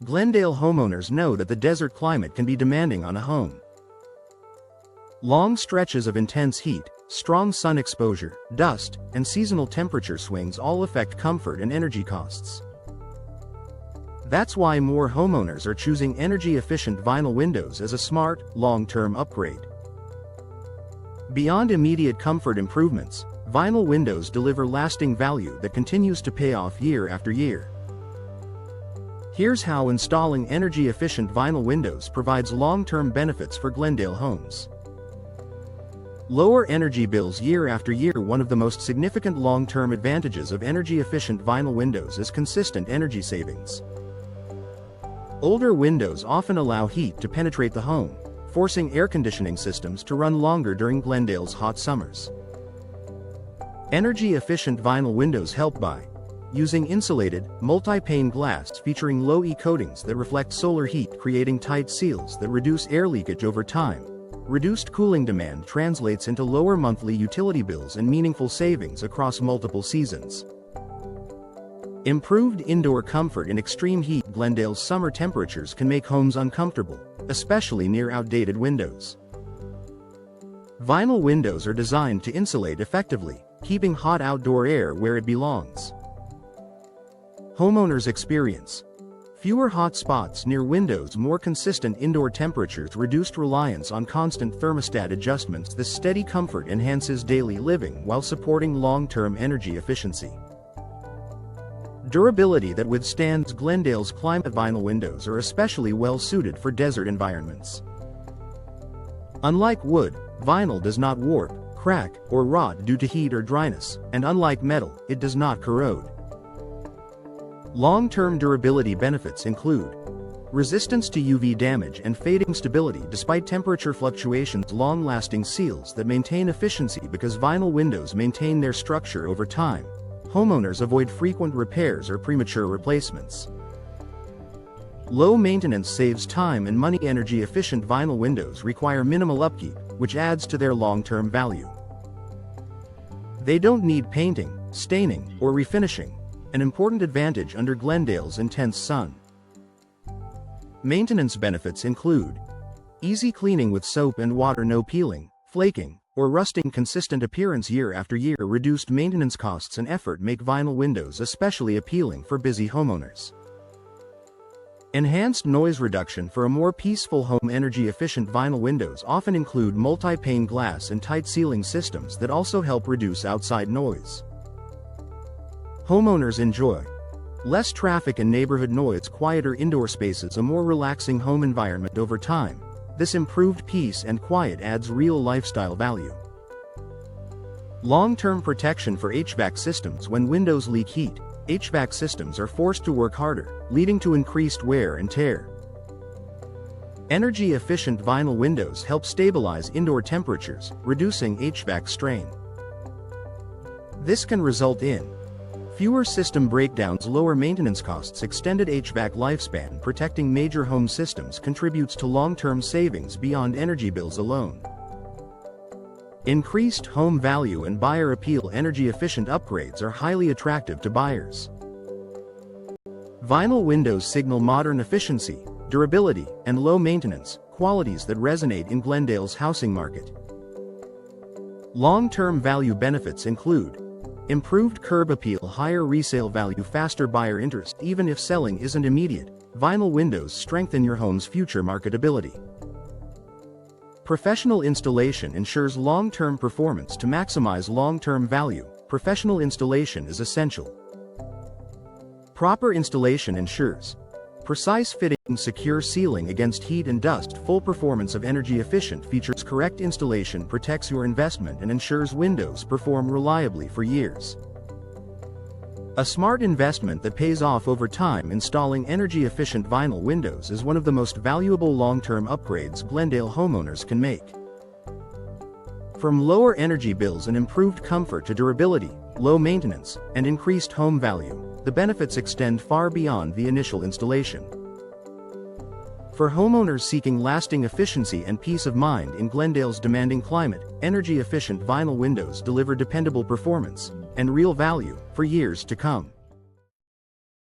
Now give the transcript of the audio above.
Glendale homeowners know that the desert climate can be demanding on a home. Long stretches of intense heat, strong sun exposure, dust, and seasonal temperature swings all affect comfort and energy costs. That's why more homeowners are choosing energy-efficient vinyl windows as a smart, long-term upgrade. Beyond immediate comfort improvements, vinyl windows deliver lasting value that continues to pay off year after year. Here's how installing energy-efficient vinyl windows provides long-term benefits for Glendale homes. Lower energy bills year after year. One of the most significant long-term advantages of energy-efficient vinyl windows is consistent energy savings. Older windows often allow heat to penetrate the home, forcing air conditioning systems to run longer during Glendale's hot summers. Energy-efficient vinyl windows help by using insulated, multi-pane glass featuring low-E coatings that reflect solar heat, creating tight seals that reduce air leakage over time. Reduced cooling demand translates into lower monthly utility bills and meaningful savings across multiple seasons. Improved indoor comfort in extreme heat. Glendale's summer temperatures can make homes uncomfortable, especially near outdated windows. Vinyl windows are designed to insulate effectively, keeping hot outdoor air where it belongs. Homeowners experience fewer hot spots near windows, more consistent indoor temperatures, reduced reliance on constant thermostat adjustments. This steady comfort enhances daily living while supporting long-term energy efficiency. Durability that withstands. Glendale's climate. Vinyl windows are especially well suited for desert environments. Unlike wood, vinyl does not warp, crack, or rot due to heat or dryness, and unlike metal, it does not corrode. Long-term durability benefits include resistance to UV damage and fading stability despite temperature fluctuations, long-lasting seals that maintain efficiency because vinyl windows maintain their structure over time. Homeowners avoid frequent repairs or premature replacements. Low maintenance saves time and money. Energy-efficient vinyl windows require minimal upkeep, which adds to their long-term value. They don't need painting, staining, or refinishing, an important advantage under Glendale's intense sun. Maintenance benefits include easy cleaning with soap and water, no peeling, flaking, or rusting, consistent appearance year after year. Reduced maintenance costs and effort make vinyl windows especially appealing for busy homeowners. Enhanced noise reduction for a more peaceful home. Energy-efficient vinyl windows often include multi-pane glass and tight sealing systems that also help reduce outside noise. Homeowners enjoy less traffic and neighborhood noise, quieter indoor spaces, a more relaxing home environment. Over time, this improved peace and quiet adds real lifestyle value. Long-term protection for HVAC systems. When windows leak heat, HVAC systems are forced to work harder, leading to increased wear and tear. Energy-efficient vinyl windows help stabilize indoor temperatures, reducing HVAC strain. This can result in fewer system breakdowns, lower maintenance costs, extended HVAC lifespan. Protecting major home systems contributes to long-term savings beyond energy bills alone. Increased home value and buyer appeal. Energy-efficient upgrades are highly attractive to buyers. Vinyl windows signal modern efficiency, durability, and low maintenance, qualities that resonate in Glendale's housing market. Long-term value benefits include improved curb appeal, higher resale value, faster buyer interest. Even if selling isn't immediate, vinyl windows strengthen your home's future marketability. Professional installation ensures long-term performance. To maximize long-term value, professional installation is essential. Proper installation ensures precise fitting, secure sealing against heat and dust, full performance of energy-efficient features. Correct installation protects your investment and ensures windows perform reliably for years. A smart investment that pays off over time. Installing energy-efficient vinyl windows is one of the most valuable long-term upgrades Glendale homeowners can make. From lower energy bills and improved comfort to durability, low maintenance, and increased home value, the benefits extend far beyond the initial installation. For homeowners seeking lasting efficiency and peace of mind in Glendale's demanding climate, energy-efficient vinyl windows deliver dependable performance and real value for years to come.